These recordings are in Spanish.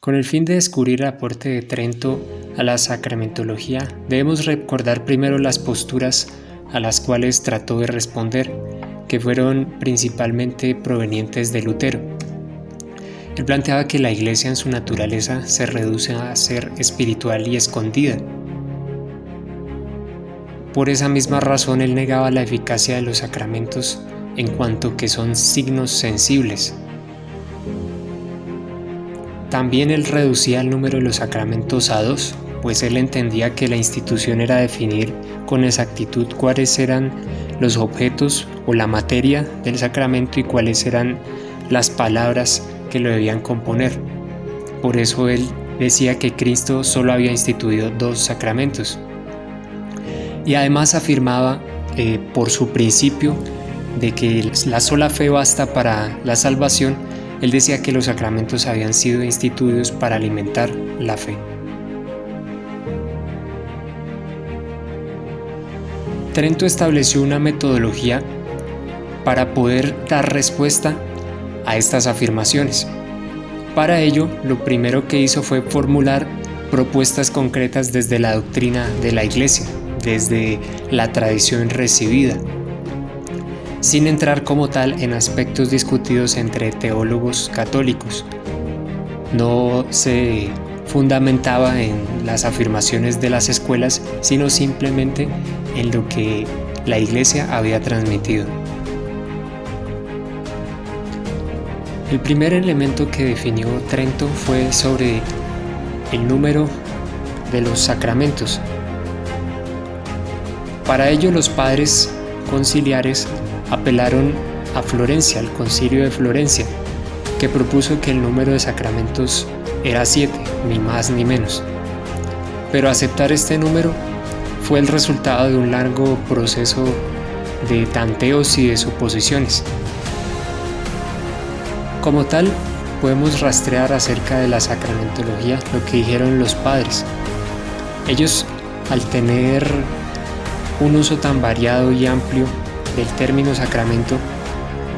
Con el fin de descubrir el aporte de Trento a la sacramentología, debemos recordar primero las posturas a las cuales trató de responder, que fueron principalmente provenientes de Lutero. Él planteaba que la Iglesia en su naturaleza se reduce a ser espiritual y escondida. Por esa misma razón él negaba la eficacia de los sacramentos en cuanto que son signos sensibles. También él reducía el número de los sacramentos a 2, pues él entendía que la institución era definir con exactitud cuáles eran los objetos o la materia del sacramento y cuáles eran las palabras que lo debían componer. Por eso él decía que Cristo solo había instituido 2 sacramentos. Y además afirmaba por su principio de que la sola fe basta para la salvación. Él decía que los sacramentos habían sido instituidos para alimentar la fe. Trento estableció una metodología para poder dar respuesta a estas afirmaciones. Para ello, lo primero que hizo fue formular propuestas concretas desde la doctrina de la Iglesia, desde la tradición recibida, sin entrar como tal en aspectos discutidos entre teólogos católicos. No se fundamentaba en las afirmaciones de las escuelas, sino simplemente en lo que la Iglesia había transmitido. El primer elemento que definió Trento fue sobre el número de los sacramentos. Para ello los padres conciliares apelaron a Florencia, al Concilio de Florencia, que propuso que el número de sacramentos era 7, ni más ni menos. Pero aceptar este número fue el resultado de un largo proceso de tanteos y de suposiciones. Como tal, podemos rastrear acerca de la sacramentología lo que dijeron los padres. Ellos, al tener un uso tan variado y amplio del término sacramento,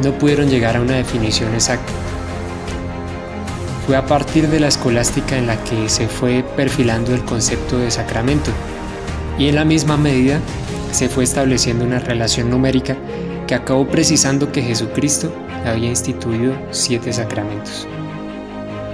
no pudieron llegar a una definición exacta. Fue a partir de la escolástica en la que se fue perfilando el concepto de sacramento, y en la misma medida se fue estableciendo una relación numérica que acabó precisando que Jesucristo había instituido 7 sacramentos.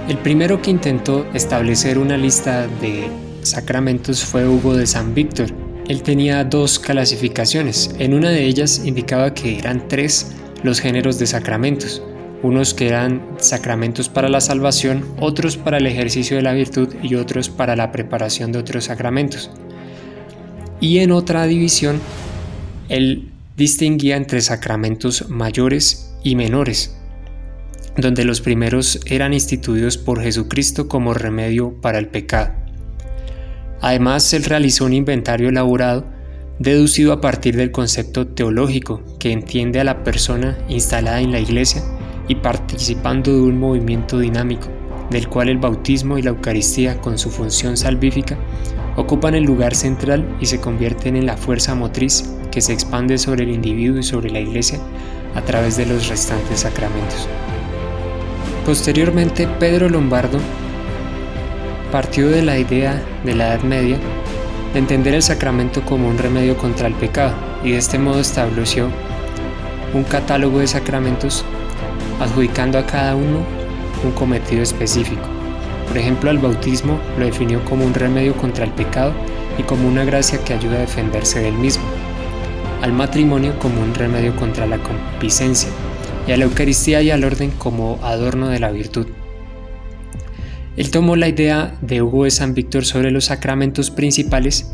El primero que intentó establecer una lista de sacramentos fue Hugo de San Víctor. Él tenía 2 clasificaciones. En una de ellas indicaba que eran 3 los géneros de sacramentos, unos que eran sacramentos para la salvación, otros para el ejercicio de la virtud y otros para la preparación de otros sacramentos. Y en otra división, él distinguía entre sacramentos mayores y menores, donde los primeros eran instituidos por Jesucristo como remedio para el pecado. Además, él realizó un inventario elaborado, deducido a partir del concepto teológico que entiende a la persona instalada en la Iglesia y participando de un movimiento dinámico, del cual el bautismo y la Eucaristía, con su función salvífica, ocupan el lugar central y se convierten en la fuerza motriz que se expande sobre el individuo y sobre la Iglesia a través de los restantes sacramentos. Posteriormente, Pedro Lombardo partió de la idea de la Edad Media de entender el sacramento como un remedio contra el pecado, y de este modo estableció un catálogo de sacramentos adjudicando a cada uno un cometido específico. Por ejemplo, al bautismo lo definió como un remedio contra el pecado y como una gracia que ayuda a defenderse del mismo, al matrimonio como un remedio contra la concupiscencia, y a la Eucaristía y al orden como adorno de la virtud. Él tomó la idea de Hugo de San Víctor sobre los sacramentos principales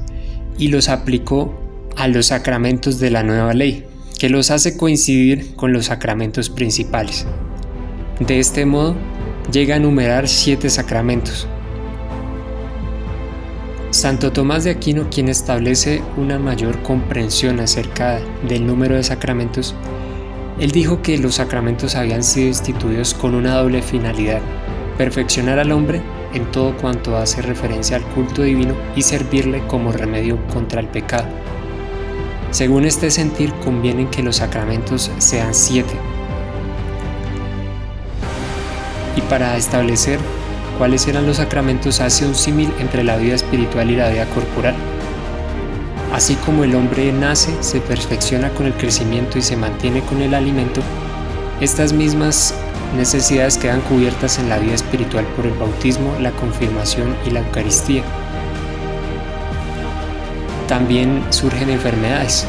y los aplicó a los sacramentos de la nueva ley, que los hace coincidir con los sacramentos principales. De este modo, llega a numerar 7 sacramentos. Santo Tomás de Aquino, quien establece una mayor comprensión acerca del número de sacramentos, él dijo que los sacramentos habían sido instituidos con una doble finalidad: perfeccionar al hombre en todo cuanto hace referencia al culto divino y servirle como remedio contra el pecado. Según este sentir, conviene que los sacramentos sean 7. Y para establecer cuáles eran los sacramentos, hace un símil entre la vida espiritual y la vida corporal. Así como el hombre nace, se perfecciona con el crecimiento y se mantiene con el alimento, estas mismas necesidades quedan cubiertas en la vida espiritual por el bautismo, la confirmación y la Eucaristía. También surgen enfermedades.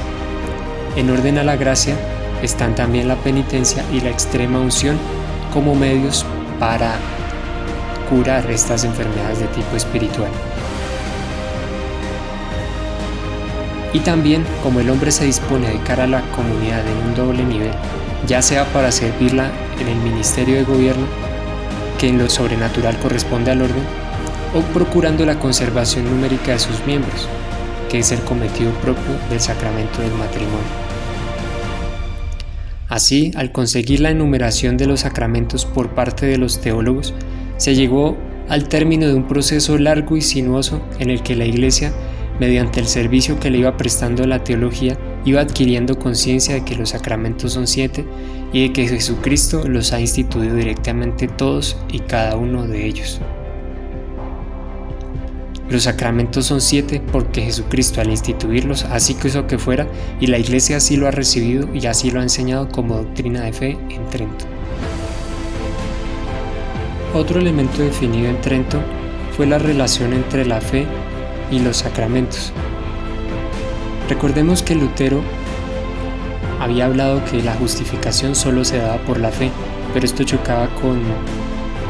En orden a la gracia están también la penitencia y la extrema unción como medios para curar estas enfermedades de tipo espiritual. Y también, como el hombre se dispone a dedicar a la comunidad en un doble nivel, ya sea para servirla en el ministerio de gobierno, que en lo sobrenatural corresponde al orden, o procurando la conservación numérica de sus miembros, que es el cometido propio del sacramento del matrimonio. Así, al conseguir la enumeración de los sacramentos por parte de los teólogos, se llegó al término de un proceso largo y sinuoso en el que la Iglesia, mediante el servicio que le iba prestando a la teología, iba adquiriendo conciencia de que los sacramentos son 7 y de que Jesucristo los ha instituido directamente todos y cada uno de ellos. Los sacramentos son 7 porque Jesucristo al instituirlos así quiso que fuera, y la Iglesia así lo ha recibido y así lo ha enseñado como doctrina de fe en Trento. Otro elemento definido en Trento fue la relación entre la fe y los sacramentos. Recordemos que Lutero había hablado que la justificación solo se daba por la fe, pero esto chocaba con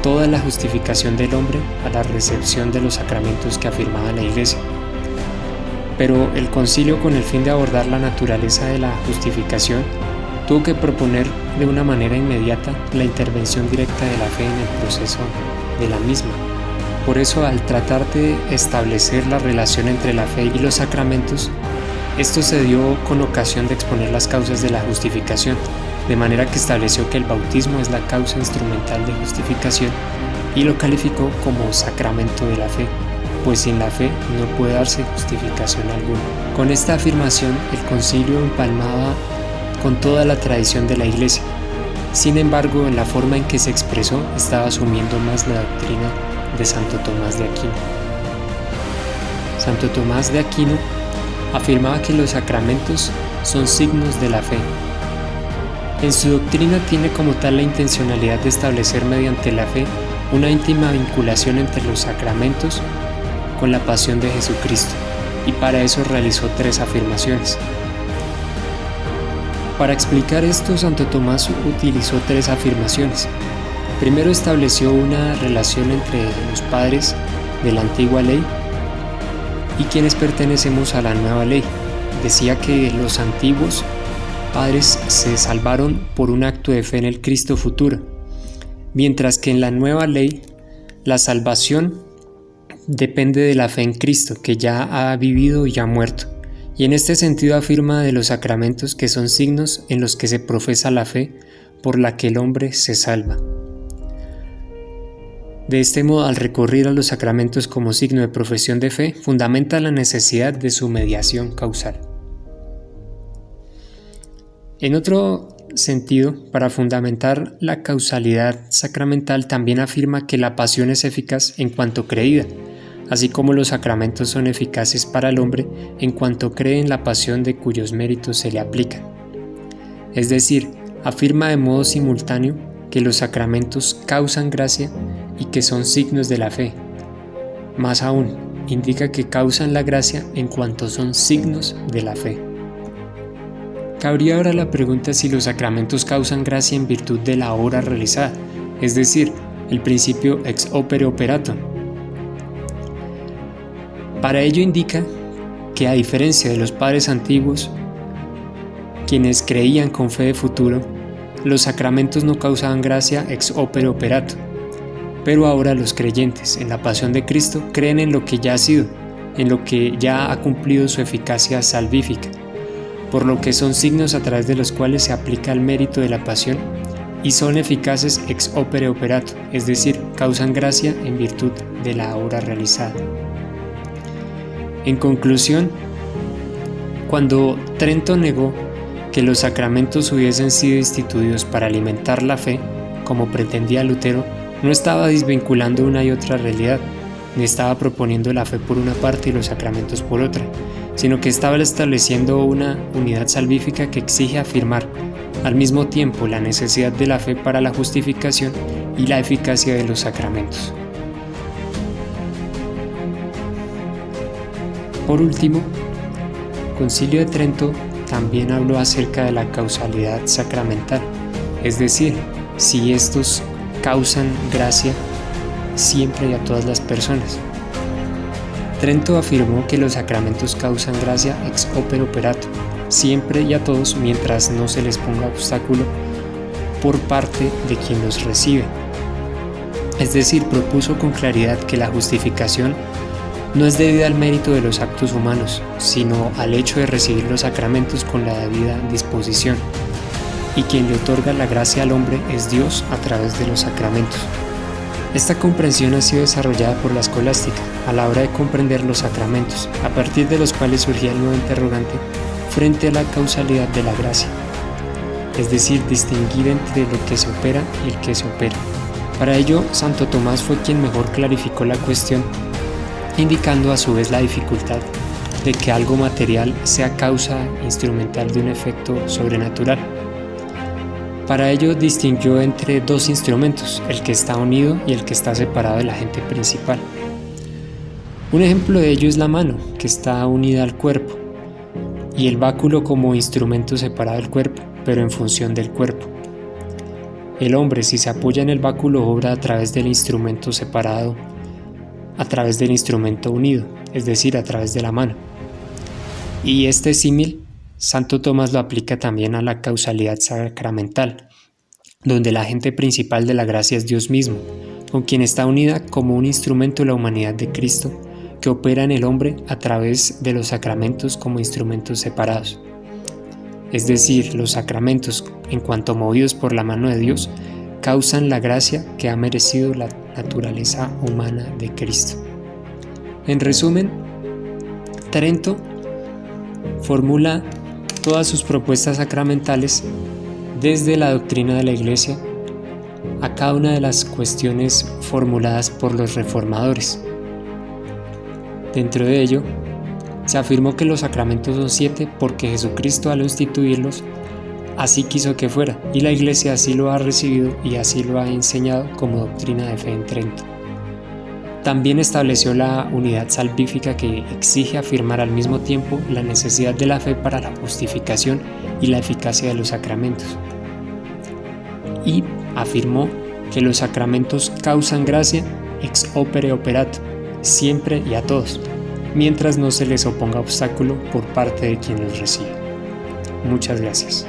toda la justificación del hombre a la recepción de los sacramentos que afirmaba la Iglesia. Pero el concilio, con el fin de abordar la naturaleza de la justificación, tuvo que proponer de una manera inmediata la intervención directa de la fe en el proceso de la misma. Por eso, al tratar de establecer la relación entre la fe y los sacramentos, esto se dio con ocasión de exponer las causas de la justificación, de manera que estableció que el bautismo es la causa instrumental de justificación y lo calificó como sacramento de la fe, pues sin la fe no puede darse justificación alguna. Con esta afirmación, el concilio empalmaba con toda la tradición de la Iglesia. Sin embargo, en la forma en que se expresó, estaba asumiendo más la doctrina de Santo Tomás de Aquino. Santo Tomás de Aquino afirmaba que los sacramentos son signos de la fe. En su doctrina tiene como tal la intencionalidad de establecer mediante la fe una íntima vinculación entre los sacramentos con la pasión de Jesucristo, y para eso realizó 3 afirmaciones. Para explicar esto, Santo Tomás utilizó 3 afirmaciones. Primero, estableció una relación entre los padres de la antigua ley y quienes pertenecemos a la nueva ley. Decía que los antiguos padres se salvaron por un acto de fe en el Cristo futuro, mientras que en la nueva ley la salvación depende de la fe en Cristo, que ya ha vivido y ha muerto. Y en este sentido afirma de los sacramentos que son signos en los que se profesa la fe por la que el hombre se salva. De este modo, al recurrir a los sacramentos como signo de profesión de fe, fundamenta la necesidad de su mediación causal. En otro sentido, para fundamentar la causalidad sacramental, también afirma que la pasión es eficaz en cuanto creída, así como los sacramentos son eficaces para el hombre en cuanto cree en la pasión de cuyos méritos se le aplican. Es decir, afirma de modo simultáneo que los sacramentos causan gracia y que son signos de la fe. Más aún, indica que causan la gracia en cuanto son signos de la fe. Cabría ahora la pregunta si los sacramentos causan gracia en virtud de la obra realizada, es decir, el principio ex opere operato. Para ello indica que, a diferencia de los padres antiguos, quienes creían con fe de futuro, los sacramentos no causaban gracia ex opere operato, pero ahora los creyentes en la pasión de Cristo creen en lo que ya ha sido, en lo que ya ha cumplido su eficacia salvífica, por lo que son signos a través de los cuales se aplica el mérito de la pasión y son eficaces ex opere operato, es decir, causan gracia en virtud de la obra realizada. En conclusión, cuando Trento negó que los sacramentos hubiesen sido instituidos para alimentar la fe, como pretendía Lutero, No estaba desvinculando una y otra realidad, ni estaba proponiendo la fe por una parte y los sacramentos por otra, sino que estaba estableciendo una unidad salvífica que exige afirmar al mismo tiempo la necesidad de la fe para la justificación y la eficacia de los sacramentos. Por último, Concilio de Trento también habló acerca de la causalidad sacramental, es decir, si estos causan gracia siempre y a todas las personas. Trento afirmó que los sacramentos causan gracia ex opere operato, siempre y a todos mientras no se les ponga obstáculo por parte de quien los recibe. Es decir, propuso con claridad que la justificación no es debida al mérito de los actos humanos, sino al hecho de recibir los sacramentos con la debida disposición, y quien le otorga la gracia al hombre es Dios a través de los sacramentos. Esta comprensión ha sido desarrollada por la escolástica a la hora de comprender los sacramentos, a partir de los cuales surgía el nuevo interrogante frente a la causalidad de la gracia, es decir, distinguir entre lo que se opera y el que se opera. Para ello, Santo Tomás fue quien mejor clarificó la cuestión, indicando a su vez la dificultad de que algo material sea causa instrumental de un efecto sobrenatural. Para ello distinguió entre dos instrumentos, el que está unido y el que está separado del agente principal. Un ejemplo de ello es la mano, que está unida al cuerpo, y el báculo como instrumento separado del cuerpo, pero en función del cuerpo. El hombre, si se apoya en el báculo, obra a través del instrumento separado, a través del instrumento unido, es decir, a través de la mano. Y este símil, Santo Tomás lo aplica también a la causalidad sacramental, donde el agente principal de la gracia es Dios mismo, con quien está unida como un instrumento la humanidad de Cristo, que opera en el hombre a través de los sacramentos como instrumentos separados. Es decir, los sacramentos, en cuanto movidos por la mano de Dios, causan la gracia que ha merecido la naturaleza humana de Cristo. En resumen, Trento formula todas sus propuestas sacramentales desde la doctrina de la Iglesia a cada una de las cuestiones formuladas por los reformadores. Dentro de ello, se afirmó que los sacramentos son 7 porque Jesucristo al instituirlos así quiso que fuera, y la Iglesia así lo ha recibido y así lo ha enseñado como doctrina de fe en Trento. También estableció la unidad salvífica que exige afirmar al mismo tiempo la necesidad de la fe para la justificación y la eficacia de los sacramentos. Y afirmó que los sacramentos causan gracia ex opere operato, siempre y a todos, mientras no se les oponga obstáculo por parte de quien los recibe. Muchas gracias.